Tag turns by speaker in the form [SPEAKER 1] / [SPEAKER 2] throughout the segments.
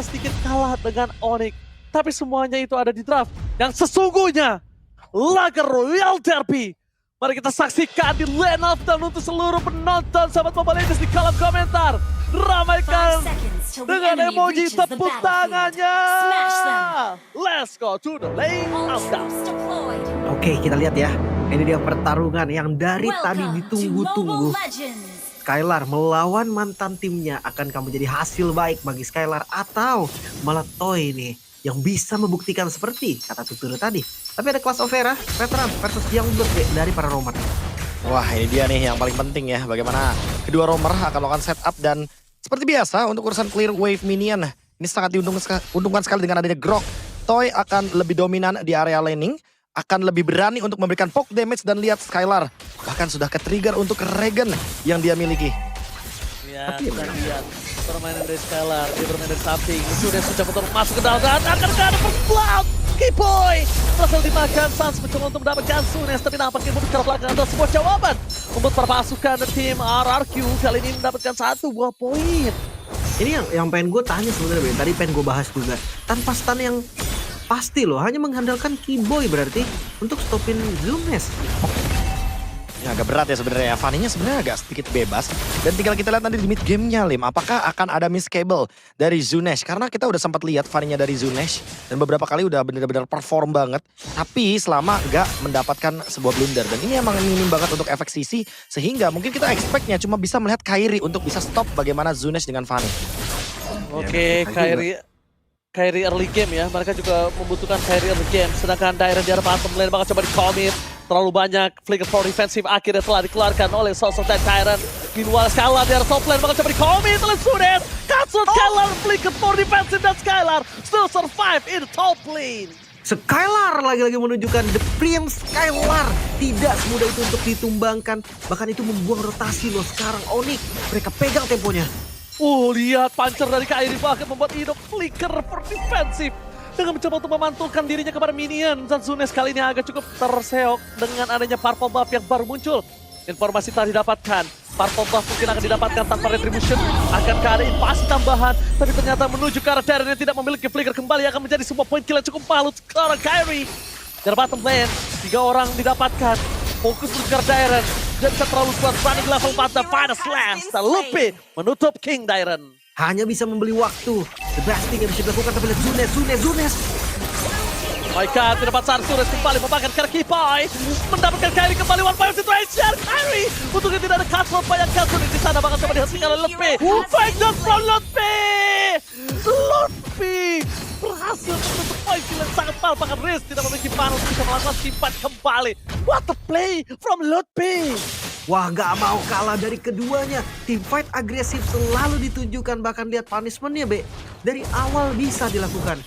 [SPEAKER 1] sedikit kalah dengan Onyx. Tapi semuanya itu ada di draft yang sesungguhnya laga Royal Derby. Mari kita saksikan di Lane of dan untuk seluruh penonton sahabat Mobile Legends di kolom komentar. Ramaikan dengan emoji tepuk tangannya. Let's go to the Lane of Down.
[SPEAKER 2] Oke, kita lihat ya. Ini dia pertarungan yang dari tadi ditunggu-tunggu. Skylar melawan mantan timnya, akankah menjadi hasil baik bagi Skylar atau malah Toy nih yang bisa membuktikan seperti kata tutur tadi. Tapi ada Class of Era, veteran versus Youngblood dari para romer.
[SPEAKER 3] Wah, ini dia nih yang paling penting ya, bagaimana kedua romer akan melakukan setup dan seperti biasa untuk urusan clear wave minion. Ini sangat diuntungkan sekali dengan adanya Grok. Toy akan lebih dominan di area laning, akan lebih berani untuk memberikan poke damage dan lihat Skylar bahkan sudah ke-trigger untuk Regen yang dia miliki.
[SPEAKER 1] Ya, kita lihat permainan dari Skylar, dia bermain dari samping, sudah betul masuk ke dalam dan akan ada first blood. Keyboy berhasil dimakan, Sans mencoba untuk mendapatkan Sunes, tapi nampaknya mundur ke belakang adalah sebuah jawaban untuk para pasukan tim RRQ kali ini mendapatkan 1 buah poin.
[SPEAKER 2] Ini yang pengen gue tanya sebenarnya, tadi pengen gue bahas juga. Tanpa stun yang pasti loh, hanya mengandalkan Keyboy berarti untuk stopin Zunes.
[SPEAKER 3] Ya, agak berat ya sebenarnya. Fanny-nya sebenarnya agak sedikit bebas. Dan tinggal kita lihat nanti di mid game-nya, Lim. Apakah akan ada miss cable dari Zunesh? Karena kita udah sempat lihat Fanny-nya dari Zunesh. Dan beberapa kali udah benar-benar perform banget. Tapi selama gak mendapatkan sebuah blunder. Dan ini emang minim banget untuk efek CC. Sehingga mungkin kita expect-nya cuma bisa melihat Kairi untuk bisa stop bagaimana Zunesh dengan Fanny.
[SPEAKER 1] Oke, Kairi early game ya. Mereka juga membutuhkan Kairi early game. Sedangkan Dairen di arah bottom lane bakal coba di-commit. Terlalu banyak flicker for defensive akhirnya telah dikeluarkan oleh sosok dan Tyrant. Meanwhile Skylar di arah top lane bakal coba di-commit oleh Sunes. Cancel Skylar, flicker for defensive dan Skylar still survive in the top lane.
[SPEAKER 2] Skylar lagi-lagi menunjukkan The Prince Skylar. Tidak semudah itu untuk ditumbangkan. Bahkan itu membuang rotasi loh sekarang Onyx. Mereka pegang temponya.
[SPEAKER 1] Lihat pancer dari Kairi bahkan membuat hidup flicker for defensive. Dengan mencoba untuk memantulkan dirinya kepada minion. Dan Zunes kali ini agak cukup terseok dengan adanya purple buff yang baru muncul. Informasi telah didapatkan. Purple buff mungkin akan didapatkan tanpa retribution. Akankah ada invasi tambahan. Tapi ternyata menuju ke arah Darren yang tidak memiliki flicker kembali akan menjadi sebuah poin kill yang cukup balut. Sekarang Kairi. Dari bottom lane. 3 orang didapatkan. Fokus menuju ke arah Darren. Dan bisa terlalu kuat running level 4 dan final slash. Dan Lupi menutup King Darren.
[SPEAKER 2] Hanya bisa membeli waktu. The best thing yang bisa dilakukan tapi lihat Zunes.
[SPEAKER 1] Maika tidak dapat Sunes kembali memakan ke Keyboy. Mendapatkan Kairi kembali one point situation. Kairi untungnya tidak ada cut banyak cut di sana bakal coba dihasilkan oleh Lupi. Fight down from Lupi. Lupi berhasil menutup poin kill yang sangat mahal. Bahkan Riz tidak memiliki panel bisa melakukan simpan kembali. What a play from Lupi.
[SPEAKER 2] Wah, gak mau kalah dari keduanya. Team fight agresif selalu ditunjukkan. Bahkan lihat punishment-nya, Be. Dari awal bisa dilakukan.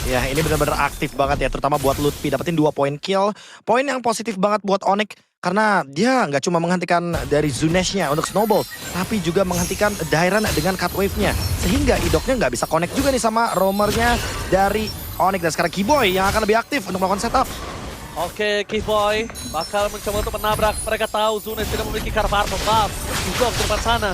[SPEAKER 3] Ya, ini benar-benar aktif banget ya, terutama buat Lutfi. Dapetin 2 poin kill. Poin yang positif banget buat Onyx. Karena dia nggak cuma menghentikan dari Zunesh-nya untuk snowball. Tapi juga menghentikan Dairen dengan cut wave-nya. Sehingga idoknya nggak bisa connect juga nih sama roamernya dari Onyx. Dan sekarang Keyboy yang akan lebih aktif untuk melakukan setup.
[SPEAKER 1] Oke, Keyboy bakal mencoba untuk menabrak. Mereka tahu Zunes tidak memiliki karakter buff. Juga ke depan sana.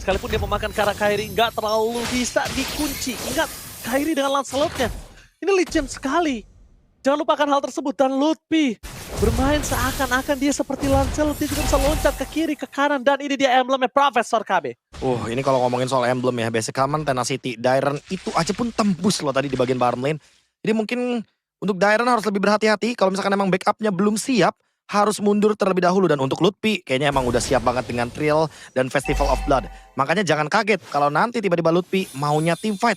[SPEAKER 1] Sekalipun dia memakan karakter Kairi, nggak terlalu bisa dikunci. Ingat, Kairi dengan Lancelot-nya. Ini legend sekali. Jangan lupakan hal tersebut. Dan Lutfi bermain seakan-akan dia seperti Lancelot. Dia juga bisa loncat ke kiri, ke kanan. Dan ini dia emblemnya Profesor KB.
[SPEAKER 3] Ini kalau ngomongin soal emblem ya. Basic Common, Tenacity, Dairen itu aja pun tembus loh tadi di bagian bottom lane. Jadi mungkin untuk Dairen harus lebih berhati-hati. Kalau misalkan emang backupnya belum siap, harus mundur terlebih dahulu. Dan untuk Lutfi kayaknya emang udah siap banget dengan Trill dan Festival of Blood. Makanya jangan kaget kalau nanti tiba-tiba Lutfi maunya team fight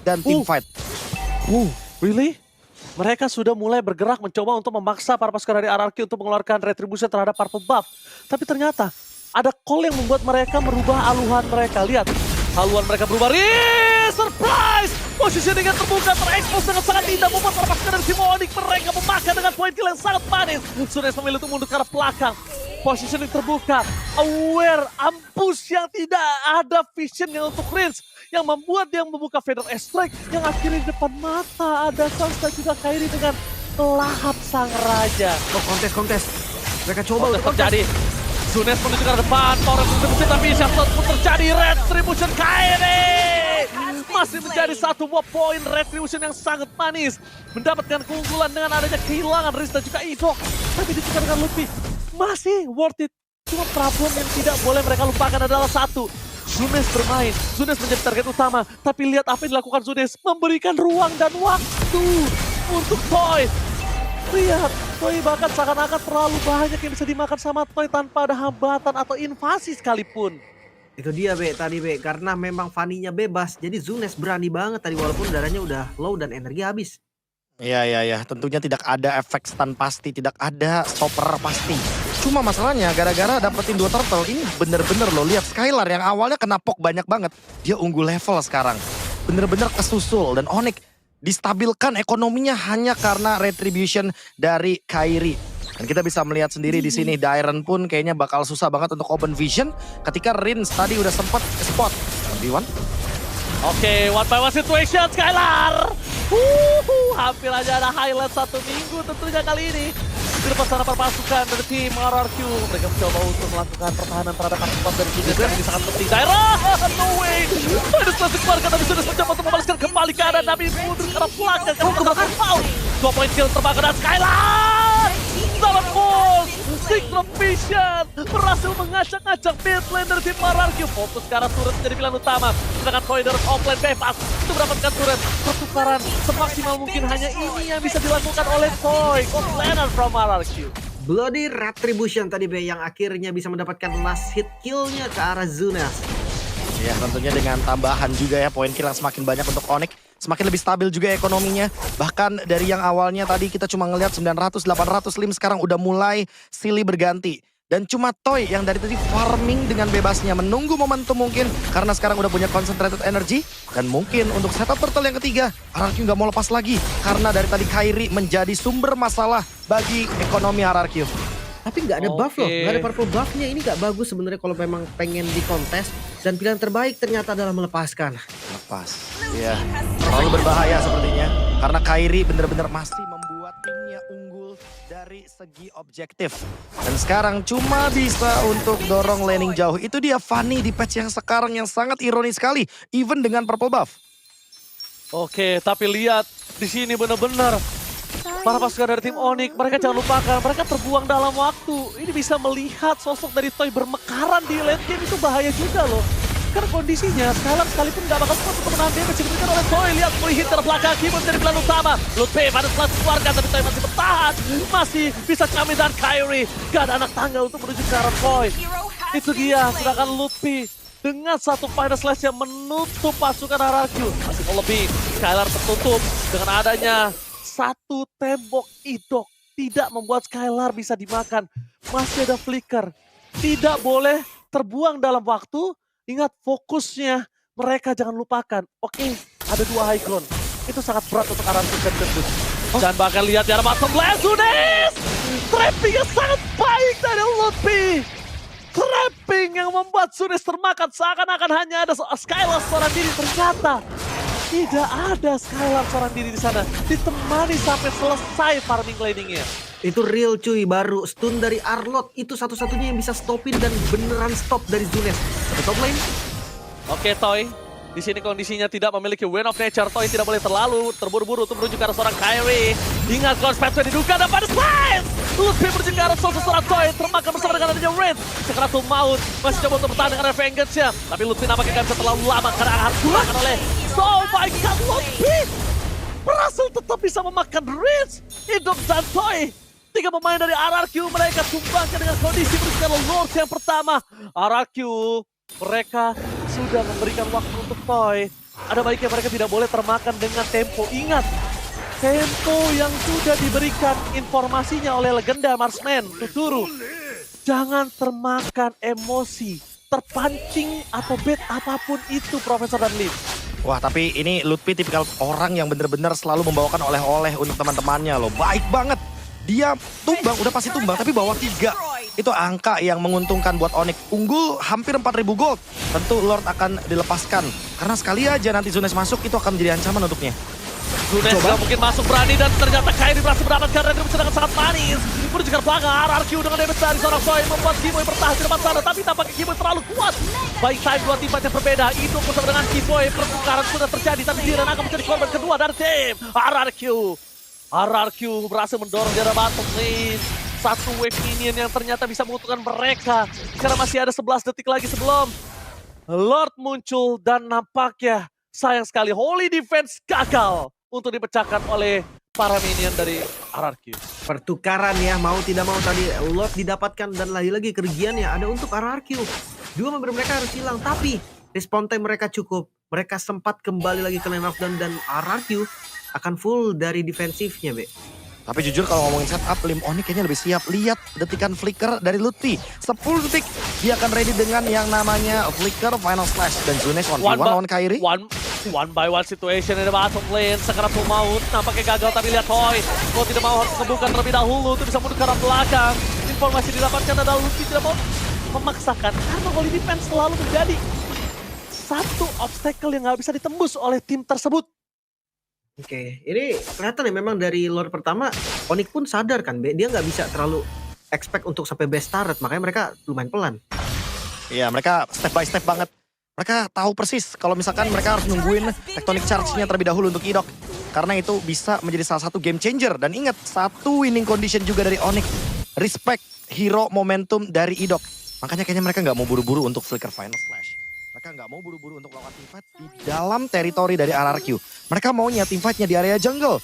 [SPEAKER 3] dan team fight.
[SPEAKER 1] Really? Mereka sudah mulai bergerak mencoba untuk memaksa para pasukan dari RRQ untuk mengeluarkan retribution terhadap purple buff. Tapi ternyata ada call yang membuat mereka merubah haluan mereka. Lihat, haluan mereka berubah. Surprise! Positioning yang terbuka, terekspos dengan sangat indah. Membuat para pasukan dari tim Onyx mereka memakan dengan poin kill yang sangat manis. Sudah memilih untuk mundur ke arah belakang. Positioning terbuka, aware, ampus yang tidak ada visionnya untuk Rinse. Yang membuat dia membuka Feather Strike yang akhirnya di depan mata ada Sansa juga Kairi dengan lahap sang raja.
[SPEAKER 2] Kontes. Mereka coba untuk
[SPEAKER 1] terjadi. Zunes menuju ke depan, Torres Retribution tapi shutdown pun terjadi, Retribution Kairi masih menjadi satu buah poin Retribution yang sangat manis. Mendapatkan keunggulan dengan adanya kehilangan Riz dan juga Idok. Tapi ditukar dengan lebih, masih worth it. Cuma problem yang tidak boleh mereka lupakan adalah satu. Zunes bermain, Zunes menjadi target utama. Tapi lihat apa yang dilakukan Zunes, memberikan ruang dan waktu untuk Toy. Lihat, Toy bahkan seakan-akan terlalu banyak yang bisa dimakan sama Toy tanpa ada hambatan atau invasi sekalipun.
[SPEAKER 2] Itu dia tadi karena memang Fanny-nya bebas. Jadi Zunes berani banget tadi walaupun darahnya udah low dan energi habis.
[SPEAKER 3] Iya. Tentunya tidak ada efek stun pasti, tidak ada stopper pasti. Cuma masalahnya gara-gara dapetin 2 turtle ini bener-bener lo lihat Skylar yang awalnya kena poke banyak banget. Dia unggul level sekarang. Bener-bener kesusul dan Onyx distabilkan ekonominya hanya karena retribution dari Kairi. Dan kita bisa melihat sendiri di sini Dairon pun kayaknya bakal susah banget untuk open vision ketika Rins tadi udah sempat spot. 1v1.
[SPEAKER 1] Oke, one by one situation Skylar. Hampir aja ada highlight 1 minggu tentunya kali ini. Di depan sana pasukan dari tim RRQ. Mereka mencoba untuk melakukan pertahanan terhadap pasukan dari Zunes dan ini sangat penting. Dairon, no way. Minus masih keluarga tapi Zunes mencoba untuk membalaskan kembali keadaan tapi mundur ke arah belakang. Kamu kebakar foul. 2 poin kill terbakar dan Skylar. Dalam goal, Synchron Vision berhasil mengacak-acak mid lane dari tim RRQ. Fokus ke arah turret menjadi pilihan utama. Sedangkan Toy dari offlane bebas untuk mendapatkan turret. Pertukaran semaksimal mungkin hanya ini yang bisa dilakukan oleh Toy. Offlaner from RRQ.
[SPEAKER 2] Bloody Retribution tadi yang akhirnya bisa mendapatkan last hit kill-nya ke arah Zunes.
[SPEAKER 3] Ya tentunya dengan tambahan juga ya poin kill yang semakin banyak untuk Onyx. Semakin lebih stabil juga ekonominya. Bahkan dari yang awalnya tadi kita cuma ngelihat 900-800 lim sekarang udah mulai silih berganti. Dan cuma Toy yang dari tadi farming dengan bebasnya. Menunggu momentum mungkin karena sekarang udah punya concentrated energy. Dan mungkin untuk setup turtle yang ketiga RRQ nggak mau lepas lagi. Karena dari tadi Kairi menjadi sumber masalah bagi ekonomi RRQ.
[SPEAKER 2] Tapi nggak ada buff loh, nggak ada purple buffnya. Ini nggak bagus sebenarnya kalau memang pengen di kontes. Dan pilihan terbaik ternyata adalah melepaskan.
[SPEAKER 3] Lepas, ya terlalu berbahaya sepertinya. Karena Kairi bener-bener masih membuat timnya unggul dari segi objektif. Dan sekarang cuma bisa untuk dorong laning jauh. Itu dia Fanny di patch yang sekarang yang sangat ironis sekali. Even dengan purple buff.
[SPEAKER 1] Oke, tapi lihat di sini benar-benar para pasukan dari tim Onyx, mereka jangan lupakan, mereka terbuang dalam waktu. Ini bisa melihat sosok dari Toy bermekaran di late game itu bahaya juga loh. Karena kondisinya Skylar sekalipun gak bakal sempat untuk menahan damage yang diberikan oleh Toy. Lihat free hit dari belakang, keyboard dari pilihan utama. Lutfi pada setelah keluarga, tapi Toy masih bertahan. Masih bisa Kami dan Kairi. Gak ada anak tangga untuk menuju ke arah Toy. Itu dia, sedangkan Lutfi dengan satu final slash yang menutup pasukan RRQ. Masih lebih, Skylar tertutup dengan adanya satu tembok Idok tidak membuat Skylar bisa dimakan. Masih ada flicker. Tidak boleh terbuang dalam waktu. Ingat fokusnya mereka jangan lupakan. Oke, ada 2 high ground. Itu sangat berat untuk RRQ dan tembus. Dan bahkan lihat di arah bottom lane, Zunes! Trapping yang sangat baik dari Lutfi. Trapping yang membuat Zunes termakan seakan-akan hanya ada Skylar seorang diri. Ternyata tidak ada Skylar seorang diri di sana. Ditemani sampai selesai farming laningnya.
[SPEAKER 2] Itu real cuy, baru stun dari Arlot. Itu satu-satunya yang bisa stopin dan beneran stop dari Zunes. Ke top lane.
[SPEAKER 1] Oke Toy, di sini kondisinya tidak memiliki Wind of Nature. Toy tidak boleh terlalu terburu-buru untuk menuju ke arah seorang Kairi. Ingat Close Pathway diduga dan pada slice. Lutfi menuju ke arah seorang Toy. Termakan bersama dengan adanya Red. Sekeratul maut masih coba untuk bertahan dengan Vengeance-nya. Tapi Lutfi nampaknya gak bisa terlalu lama karena harus dilakukan oleh oh my god, Lutfi berhasil tetap bisa memakan Ritz, Idok dan Toy. 3 pemain dari RRQ mereka tumbangkan dengan kondisi berusaha Lords yang pertama. RRQ mereka sudah memberikan waktu untuk Toy. Ada baiknya mereka tidak boleh termakan dengan tempo. Ingat, tempo yang sudah diberikan informasinya oleh legenda Marksman Tuturu. Jangan termakan emosi, terpancing atau bait apapun itu Profesor dan Lim.
[SPEAKER 3] Wah tapi ini Lutfi tipikal orang yang bener-bener selalu membawakan oleh-oleh untuk teman-temannya loh. Baik banget. Dia tumbang, udah pasti tumbang tapi bawa 3. Itu angka yang menguntungkan buat Onyx. Unggul hampir 4.000 gold. Tentu Lord akan dilepaskan. Karena sekali aja nanti Zunes masuk itu akan menjadi ancaman untuknya.
[SPEAKER 1] Zunes
[SPEAKER 2] Coba.
[SPEAKER 1] nggak mungkin masuk berani dan ternyata Kairi berhasil mendapatkan retribusi dengan sangat manis. Menuju ke belakang RRQ dengan damage dari seorang Soy membuat Kiboy bertahan di depan sana, tapi tampaknya Kiboy terlalu kuat. Baik time dua tim yang berbeda, itu bersama dengan Kiboy pertukaran sudah terjadi, tapi dia akan menjadi korban kedua dari tim RRQ. RRQ berhasil mendorong di arah bottom lane. Satu wave minion yang ternyata bisa menguntungkan mereka. Karena masih ada 11 detik lagi sebelum Lord muncul dan nampaknya sayang sekali Holy Defense gagal untuk dipecahkan oleh para minion dari RRQ.
[SPEAKER 2] Pertukaran ya, mau tidak mau tadi Lord didapatkan dan lagi-lagi kerugian ya ada untuk RRQ. Dua member mereka harus hilang, tapi respawn time mereka cukup. Mereka sempat kembali lagi ke lane of dan RRQ akan full dari defensifnya, Be.
[SPEAKER 3] Tapi jujur kalau ngomongin setup, Lim Onyx kayaknya lebih siap. Lihat detikan flicker dari Lutfi. 10 detik dia akan ready dengan yang namanya flicker final slash. Dan Zunes 1v1 lawan Kairi.
[SPEAKER 1] One by one situation in the bottom lane. Sekarang full maut, nampaknya gagal tapi lihat Toy. Kalau tidak mau harus ngebuka terlebih dahulu, itu bisa mundur ke arah belakang. Informasi didapatkan adalah Lutfi tidak mau memaksakan karena Holy Defense selalu menjadi satu obstacle yang nggak bisa ditembus oleh tim tersebut.
[SPEAKER 2] Oke, ini kelihatan ya memang dari Lord pertama, Onyx pun sadar kan, Be, dia nggak bisa terlalu expect untuk sampai best turret, makanya mereka lumayan pelan.
[SPEAKER 3] Iya, mereka step by step banget. Mereka tahu persis kalau misalkan mereka harus nungguin tectonic charge-nya terlebih dahulu untuk Idok. Karena itu bisa menjadi salah satu game changer. Dan ingat, satu winning condition juga dari Onyx. Respect hero momentum dari Idok. Makanya kayaknya mereka nggak mau buru-buru untuk flicker final slash. Mereka nggak mau buru-buru untuk melakukan teamfight di dalam teritori dari RRQ. Mereka maunya teamfightnya di area jungle.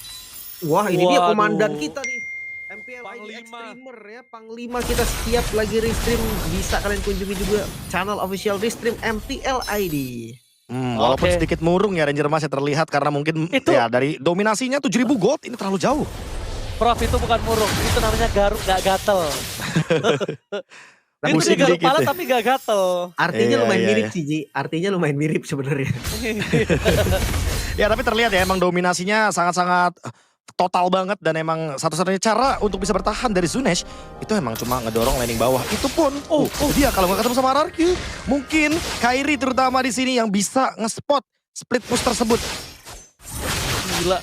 [SPEAKER 2] Wah, ini dia
[SPEAKER 1] Waduh.
[SPEAKER 2] komandan kita nih. MPL ID
[SPEAKER 1] Panglima.
[SPEAKER 2] Extremer ya, Panglima kita setiap lagi restream bisa kalian kunjungi juga channel official restream MPL ID.
[SPEAKER 3] Walaupun
[SPEAKER 1] Oke.
[SPEAKER 3] sedikit murung ya Ranger Mas ya terlihat karena mungkin
[SPEAKER 1] Itu-
[SPEAKER 3] ya dari dominasinya 7.000 gold ini terlalu jauh.
[SPEAKER 1] Prof, itu bukan murung, itu namanya garuk gak gatel. Itu
[SPEAKER 3] Pusing
[SPEAKER 1] dia garuk
[SPEAKER 3] dikit
[SPEAKER 1] pala
[SPEAKER 3] ya.
[SPEAKER 1] tapi gak gatel.
[SPEAKER 2] Artinya
[SPEAKER 3] Iya,
[SPEAKER 2] lumayan
[SPEAKER 3] iya,
[SPEAKER 2] mirip
[SPEAKER 3] iya.
[SPEAKER 2] sih, Ji. Artinya lumayan mirip sebenarnya.
[SPEAKER 3] Ya tapi terlihat ya emang dominasinya sangat-sangat total banget dan emang satu-satunya cara untuk bisa bertahan dari Zunes itu emang cuma ngedorong landing bawah. Itu pun dia kalau nggak ketemu sama RRQ mungkin Kairi terutama di sini yang bisa nge-spot split push tersebut.
[SPEAKER 1] Gila.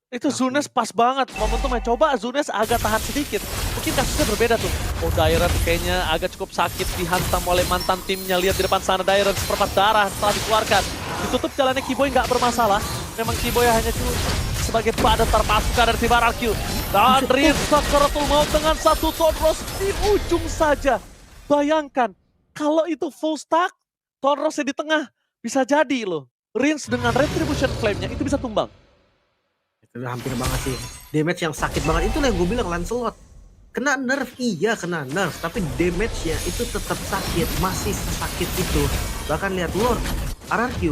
[SPEAKER 1] Itu Zunes pas banget momentumnya. Coba Zunes agak tahan sedikit. Mungkin kasusnya berbeda tuh. Oh, Dairon kayaknya agak cukup sakit dihantam oleh mantan timnya. Lihat di depan sana Dairon seperempat darah setelah dikeluarkan. Ditutup jalannya Kiboy nggak bermasalah. Memang Kiboy hanya cuma sebagai badan terpasukan dari tim RRQ. Dan Rinsa Keratul mau dengan satu Tonros di ujung saja. Bayangkan kalau itu full stack, Tonrosnya di tengah bisa jadi loh. Rins dengan Retribution Flame-nya itu bisa tumbang.
[SPEAKER 2] Itu udah hampir banget sih. Damage yang sakit banget. Itulah yang gue bilang Lancelot. Kena nerf, iya kena nerf. Tapi damage-nya itu tetap sakit. Masih sesakit itu. Bahkan lihat Lord, RRQ.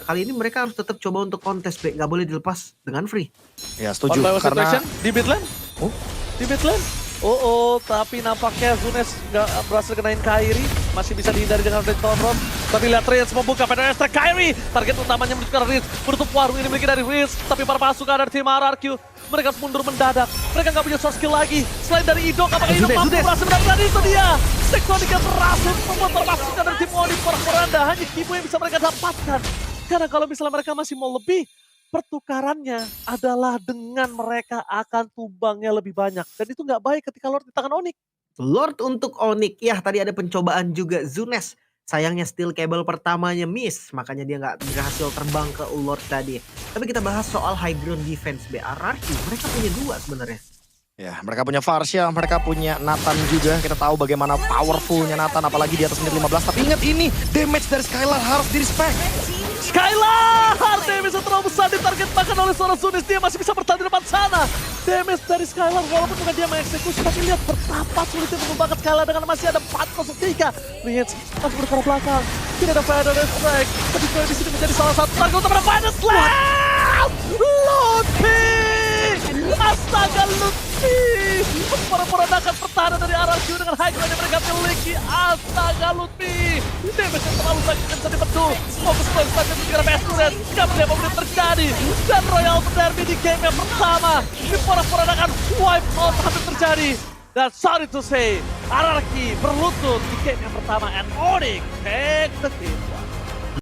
[SPEAKER 2] Kali ini mereka harus tetap coba untuk kontes, Be. Gak boleh dilepas dengan free.
[SPEAKER 3] Ya setuju
[SPEAKER 1] One by one
[SPEAKER 3] karena
[SPEAKER 1] situation di mid lane.
[SPEAKER 3] Oh.
[SPEAKER 1] Di mid lane. Oh, tapi nampaknya Zunes nggak berhasil kenain Kairi. Masih bisa dihindari dengan Red Tonros. Tapi lihat Rins membuka pada strike Kairi. Target utamanya menuju ke Rins. Menutup warung ini memiliki dari Rins. Tapi para pasukan dari tim RRQ. Mereka harus mundur mendadak. Mereka nggak punya source skill lagi. Selain dari Idok, apakah Idok mampu
[SPEAKER 2] Zunes.
[SPEAKER 1] berhasil mendapatkan itu dia? Tektonik yang berhasil membuat para pasukan dari tim Onyx porak-poranda. Hanya Kibo yang bisa mereka dapatkan. Karena kalau misalnya mereka masih mau lebih, pertukarannya adalah dengan mereka akan tumbangnya lebih banyak. Dan itu nggak baik ketika Lord di tangan Onyx.
[SPEAKER 2] Lord untuk Onyx. Ya, tadi ada pencobaan juga Zunes. Sayangnya steel cable pertamanya miss. Makanya dia nggak berhasil terbang ke Lord tadi. Tapi kita bahas soal high ground defense BRRQ. Mereka punya dua sebenarnya.
[SPEAKER 3] ya mereka punya Varsha, mereka punya Nathan juga. Kita tahu bagaimana powerfulnya Nathan apalagi di atas menit 15. Tapi ingat ini damage dari Skylar harus di-respect.
[SPEAKER 1] Skylar! Damage yang terlalu besar ditargetkan oleh seorang Zunes. Dia masih bisa bertahan di depan sana. Damage dari Skylar walaupun bukan dia mengeksekusi. Tapi lihat betapa sulitnya mengembangkan Skylar dengan masih ada 4-0-3. Rins masih bergerak belakang. Tidak ada Final Strike. Tapi Joy di sini menjadi salah satu target untuk Final Slam! Lutfi! Astaga Lutfi! Memporak-porandakan pertahanan dari RRQ dengan high ground yang mereka miliki. Astaga Lutfi! Damage yang terlalu sakit dan bisa dibendung. Fokus poin saja mengejar best student. Gak boleh apa terjadi. Dan Royal Derby di game yang pertama. Diporak-porandakan wipe out hampir terjadi. Dan sorry to say, RRQ berlutut di game yang pertama. And Onyx take the lead.